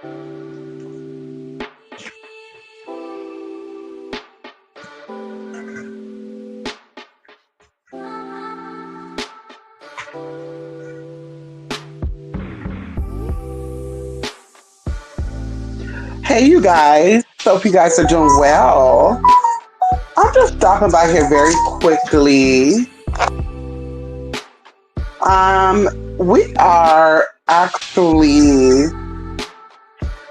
Hey, you guys. Hope you guys are doing well. I'm just stopping by here very quickly. We are actually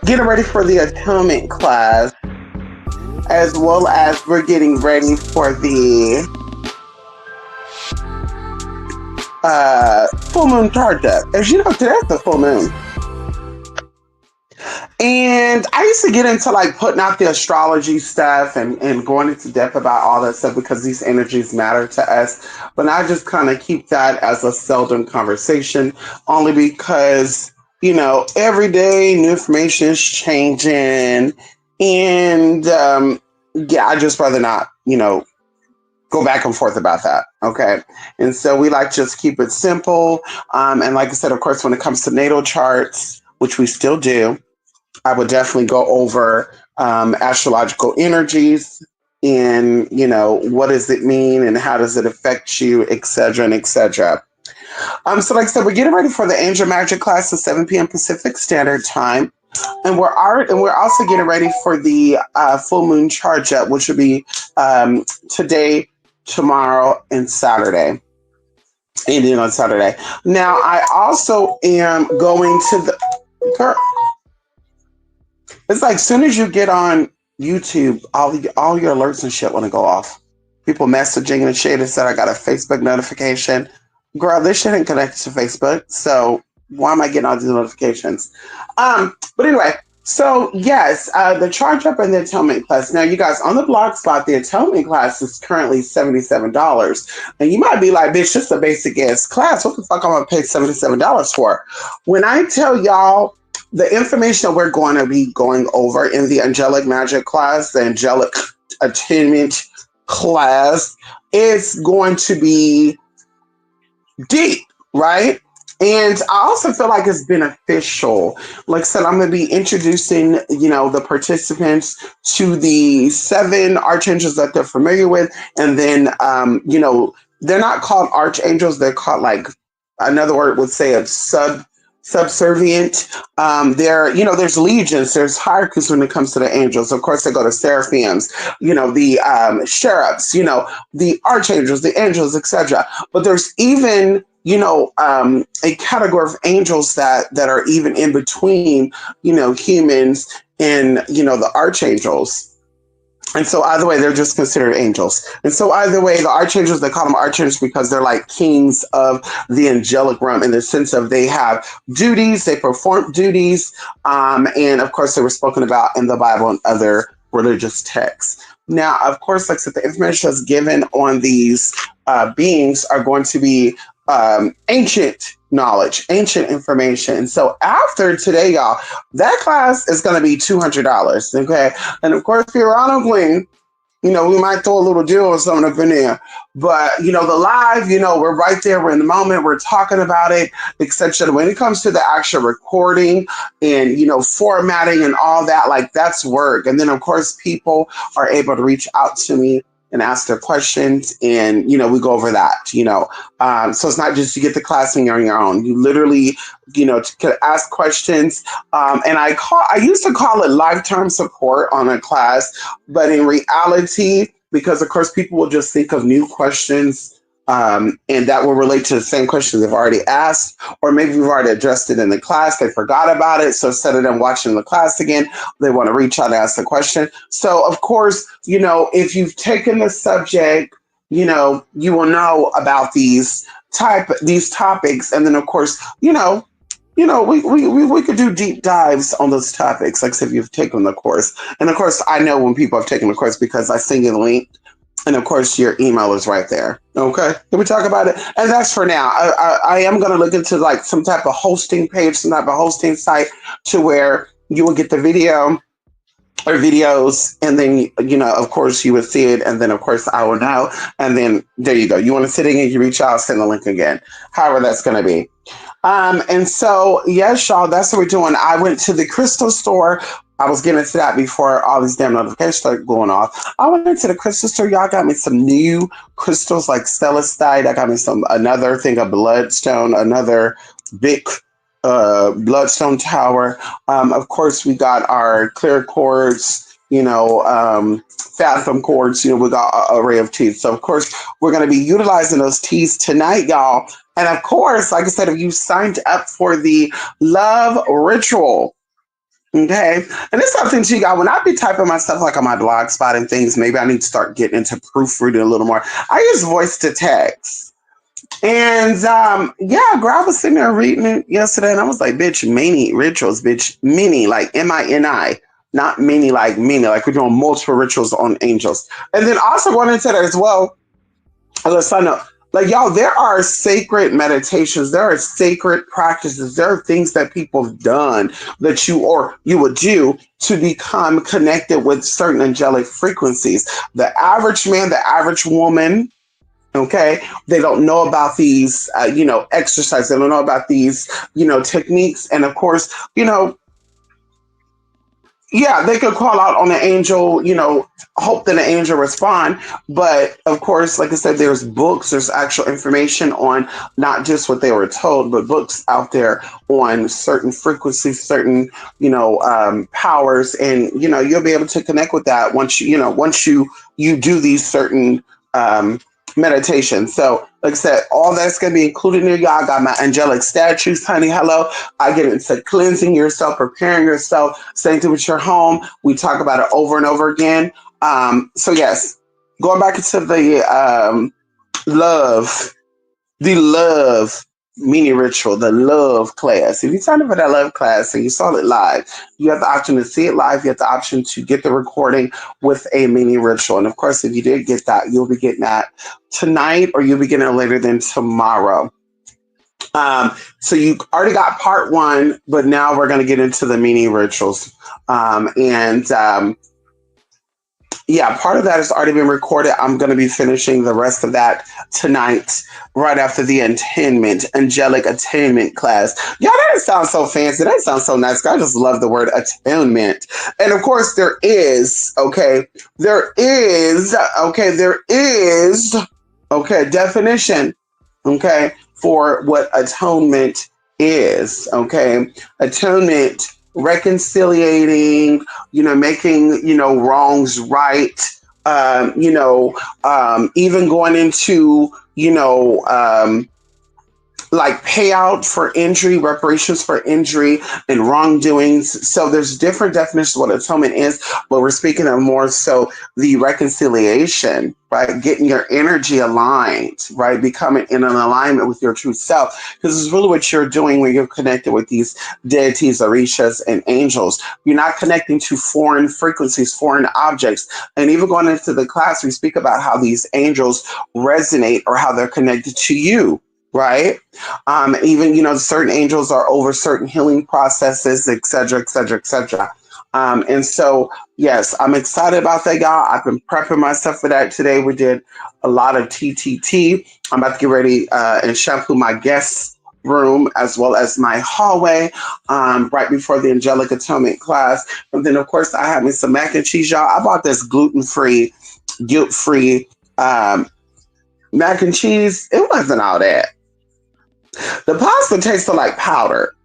getting ready for the Atonement class, as well as we're getting ready for the full moon charge up. As you know, today's the full moon. And I used to get into like putting out the astrology stuff and going into depth about all that stuff because these energies matter to us. But I just kind of keep that as a seldom conversation, only because, every day new information is changing. And yeah, I just rather not, go back and forth about that. Okay. And so we like just keep it simple. And like I said, of course, when it comes to natal charts, which we still do, I would definitely go over astrological energies and, what does it mean and how does it affect you, et cetera, and et cetera. So like I said, we're getting ready for the Angel Magic class at 7 p.m. Pacific Standard Time. And we're also getting ready for the full moon charge up, which will be today, tomorrow, and Saturday. Ending on Saturday. Now, I also am going to the... It's like soon as you get on YouTube, all your alerts and shit want to go off. People messaging and shit. It said I got a Facebook notification. Girl, this shit ain't connected to Facebook, so why am I getting all these notifications? But anyway, so yes, the charge up and the atonement class. Now, you guys, on the blog spot, the atonement class is currently $77. And you might be like, bitch, just a basic ass class. What the fuck am I gonna pay $77 for? When I tell y'all the information that we're going to be going over in the angelic magic class, the angelic attunement class, is going to be deep, right? And I also feel like it's beneficial. Like I said, I'm going to be introducing, the participants to the 7 archangels that they're familiar with. And then, they're not called archangels. They're called, like, another word would say a subservient. There's legions, there's hierarchies when it comes to the angels. Of course, they go to seraphims, the cherubs, the archangels, the angels, etc. But there's even, a category of angels that are even in between, humans and, the archangels. And so either way, they're just considered angels. And so either way, the archangels, they call them archangels because they're like kings of the angelic realm in the sense of they have duties, they perform duties. And of course, they were spoken about in the Bible and other religious texts. Now, of course, like I said, the information that's given on these beings are going to be ancient knowledge, ancient information. And so after today, y'all, that class is going to be $200. Okay. And of course, periodically, we might throw a little deal or something up in there. But, the live, we're right there. We're in the moment. We're talking about it, etc. When it comes to the actual recording and, formatting and all that, like that's work. And then, of course, people are able to reach out to me and ask their questions, and we go over that. So it's not just you get the class and you're on your own. You literally, can ask questions. And I used to call it lifetime support on a class, but in reality, because of course people will just think of new questions. And that will relate to the same questions they've already asked, or maybe we've already addressed it in the class. They forgot about it. So instead of them watching the class again, they want to reach out and ask the question. So of course, if you've taken the subject, you will know about these topics. And then of course, we could do deep dives on those topics, like if you've taken the course. And of course, I know when people have taken the course because I send you the link. And of course, your email is right there. Okay, can we talk about it? And that's for now. I am going to look into like some type of hosting page, some type of hosting site to where you will get the video or videos. And then, of course, you would see it. And then, of course, I will know. And then there you go. You want to sit in and you reach out, send the link again. However, that's going to be. And so, yes, y'all, that's what we're doing. I went to the crystal store. I was getting into that before all these damn notifications started going off. I went to the crystal store. Y'all got me some new crystals like stellastite. I got me some another thing of bloodstone, another big bloodstone tower. Of course, we got our clear quartz, fathom quartz. We got an array of teas. So, of course, we're going to be utilizing those teas tonight, y'all. And of course, like I said, if you signed up for the love ritual, okay, and it's something too, y'all. When I be typing my stuff like on my blog spot and things, maybe I need to start getting into proofreading a little more. I use voice to text. And yeah, girl, I was sitting there reading it yesterday, and I was like, "Bitch, many rituals, bitch, many like MINI, not many like we're doing multiple rituals on angels." And then also going into that as well, let's sign up. Like y'all, there are sacred meditations, there are sacred practices, there are things that people have done that you would do to become connected with certain angelic frequencies. The average man, the average woman, okay, they don't know about these exercises, they don't know about these techniques, and of course, yeah, they could call out on the angel, hope that the angel respond. But of course, like I said, there's books, there's actual information on not just what they were told, but books out there on certain frequencies, certain, powers, and you'll be able to connect with that once you do these certain um, meditations. So, like I said, all that's gonna be included in there. Y'all got my angelic statues, honey. Hello. I get into cleansing yourself, preparing yourself, same thing with your home. We talk about it over and over again. So yes, going back into love, the love mini ritual, the love class. If you signed up for that love class and you saw it live, you have the option to see it live. You have the option to get the recording with a mini ritual. And of course, if you did get that, you'll be getting that tonight, or you'll be getting it later than tomorrow. So you already got part one, but now we're going to get into the mini rituals. And yeah, part of that has already been recorded. I'm going to be finishing the rest of that tonight, right after the angelic attainment class. Y'all, that sounds so fancy. That sounds so nice. I just love the word atonement. And of course, definition, for what atonement is. Okay, atonement, reconciliating, making wrongs right. Even going into like payout for injury, reparations for injury and wrongdoings. So there's different definitions of what atonement is, but we're speaking of more so the reconciliation, right? Getting your energy aligned, right? Becoming in an alignment with your true self. Because it's really what you're doing when you're connected with these deities, orishas, and angels. You're not connecting to foreign frequencies, foreign objects. And even going into the class, we speak about how these angels resonate or how they're connected to you, right? Even certain angels are over certain healing processes, etc., etc., etc. And so, yes, I'm excited about that, y'all. I've been prepping myself for that today. We did a lot of TTT. I'm about to get ready and shampoo my guest room as well as my hallway right before the angelic atonement class. And then, of course, I have me some mac and cheese, y'all. I bought this gluten-free, guilt-free mac and cheese. It wasn't all that. The pasta tasted like powder.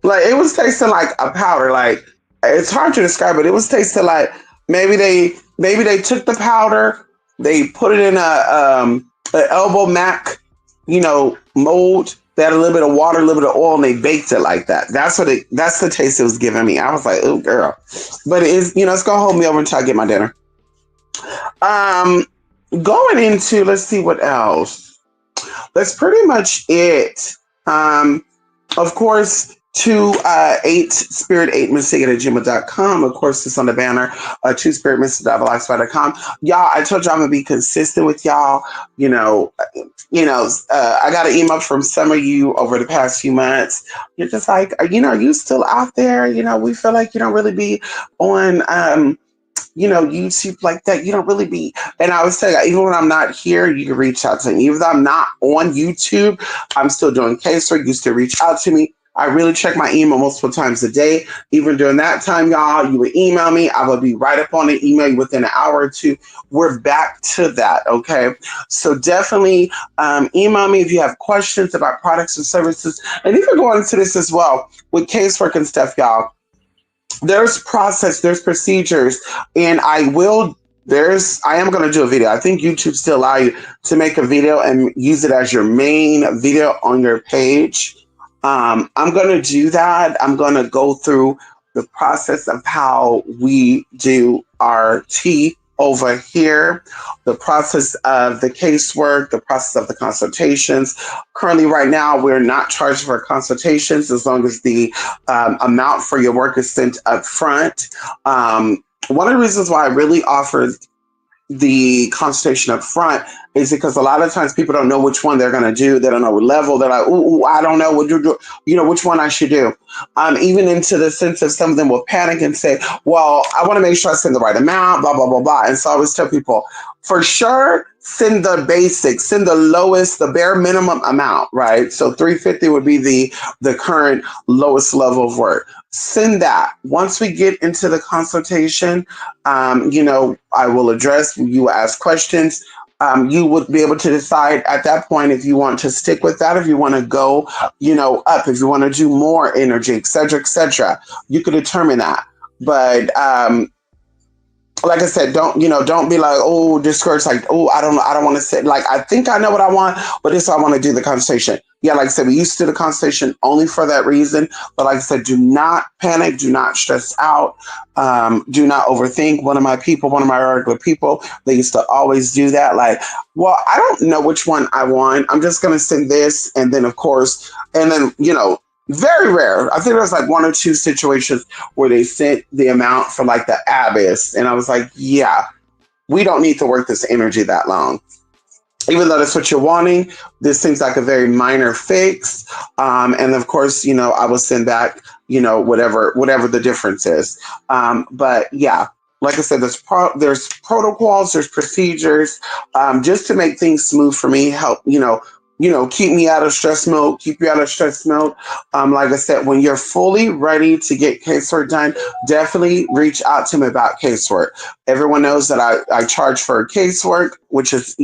Like it was tasting like a powder. Like it's hard to describe, but it was tasting like maybe they took the powder, they put it in a elbow mac, mold. They had a little bit of water, a little bit of oil, and they baked it like that. That's the taste it was giving me. I was like, oh girl. But it is, it's gonna hold me over until I get my dinner. Um Going into, let's see what else. That's pretty much it. Of course, to 8spirit8 mystic at gmail.com. Of course, it's on the banner, 2spiritmystic.blogspot.com. Y'all, I told y'all I'm gonna be consistent with y'all. I got an email from some of you over the past few months. You're just like, are you still out there? We feel like you don't really be on YouTube like that, you don't really be. And I would say, even when I'm not here, you can reach out to me. Even though I'm not on YouTube, I'm still doing casework. You still reach out to me. I really check my email multiple times a day. Even during that time, y'all, you would email me. I would be right up on it, email you within an hour or two. We're back to that, okay? So definitely email me if you have questions about products and services. And even going into this as well with casework and stuff, y'all, there's process, there's procedures, and I am going to do a video. I think YouTube still allow you to make a video and use it as your main video on your page. I'm going to do that. I'm going to go through the process of how we do our tea over here, the process of the casework, the process of the consultations. Currently, right now, we're not charged for consultations as long as the amount for your work is sent up front. One of the reasons why I really offer the consultation up front is because a lot of times people don't know which one they're going to do. They don't know what level. They're like, ooh, I don't know what you do, which one I should do. Even into the sense of some of them will panic and say, well, I want to make sure I send the right amount, blah, blah, blah, blah. And so I always tell people, for sure, send the basics, send the lowest, the bare minimum amount, right? So 350 would be the current lowest level of work. Send that. Once we get into the consultation, I will address, you will ask questions. You would be able to decide at that point if you want to stick with that, if you want to go, up, if you want to do more energy, et cetera, et cetera. You could determine that. But like I said, don't be like, oh, discouraged, like, oh, I don't want to sit. Like, I think I know what I want, but this I want to do the consultation. Yeah, like I said, we used to do the consultation only for that reason. But like I said, do not panic, do not stress out, do not overthink. One of my regular people, they used to always do that. Like, well, I don't know which one I want. I'm just gonna send this, and then of course, and then very rare. I think there's like one or two situations where they sent the amount for like the abyss. And I was like, yeah, we don't need to work this energy that long. Even though that's what you're wanting, this seems like a very minor fix. And of course, I will send back, whatever the difference is. But yeah, like I said, there's protocols, there's procedures, just to make things smooth for me, help, keep me out of stress mode, keep you out of stress mode. Like I said, when you're fully ready to get casework done, definitely reach out to me about casework. Everyone knows that I charge for casework, which is,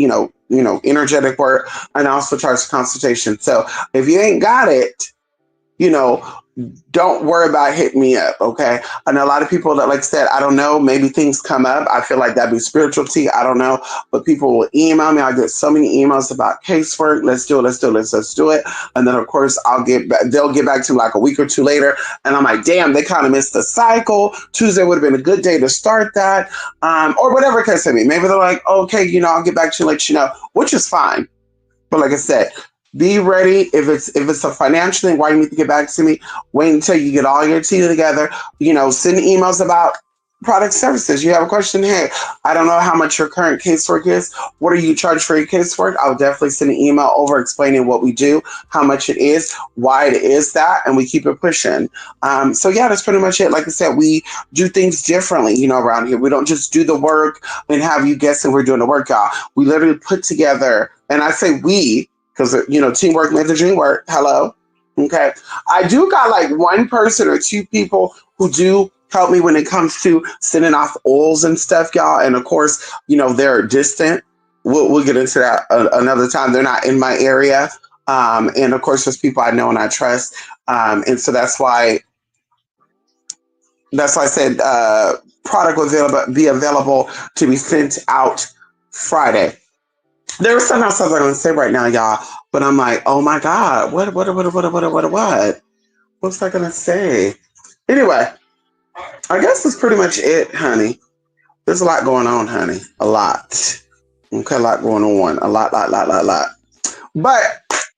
energetic work, and I also charge for consultation. So if you ain't got it, don't worry about hitting me up, okay? I know a lot of people that, like I said, I don't know, maybe things come up. I feel like that'd be spirituality. I don't know. But people will email me. I get so many emails about casework. Let's do it. And then, of course, they'll get back to me like a week or two later. And I'm like, damn, they kind of missed the cycle. Tuesday would have been a good day to start that. Or whatever case may be. Maybe they're like, okay, I'll get back to you and let you know, which is fine. But like I said, be ready. If it's a financial thing, why you need to get back to me? Wait until you get all your tea together. Send emails about product services. You have a question? Hey, I don't know how much your current casework is. What are you charged for your casework? I'll definitely send an email over explaining what we do, how much it is, why it is that, and we keep it pushing. So yeah, that's pretty much it. Like I said, we do things differently, around here. We don't just do the work and have you guessing we're doing the work, y'all. We literally put together, and I say we, because, teamwork makes the dream work. Hello. Okay. I do got like one person or two people who do help me when it comes to sending off oils and stuff, y'all. And of course, they're distant. We'll get into that another time. They're not in my area. And of course, there's people I know and I trust. And so that's why I said product will be available to be sent out Friday. There was something else I was going to say right now, y'all, but I'm like, oh my God, what? What was I going to say? Anyway, I guess that's pretty much it, honey. There's a lot going on, honey. A lot. Okay, a lot going on. A lot. But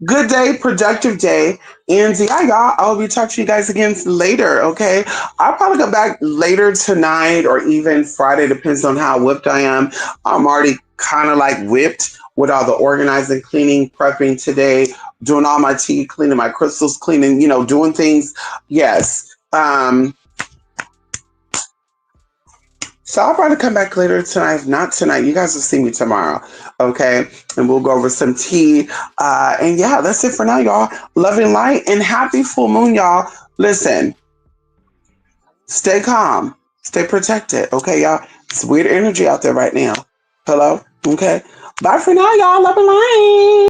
good day, productive day. And yeah, y'all, I'll be talking to you guys again later, okay? I'll probably go back later tonight or even Friday, depends on how whipped I am. I'm already kind of like whipped with all the organizing, cleaning, prepping today, doing all my tea, cleaning my crystals, cleaning, doing things. Yes. So I'll probably come back later tonight. If not tonight, you guys will see me tomorrow. Okay. And we'll go over some tea. And yeah, that's it for now, y'all. Love and light and happy full moon, y'all. Listen, stay calm, stay protected. Okay, y'all. It's weird energy out there right now. Hello? Okay. Bye for now, y'all. Love and light.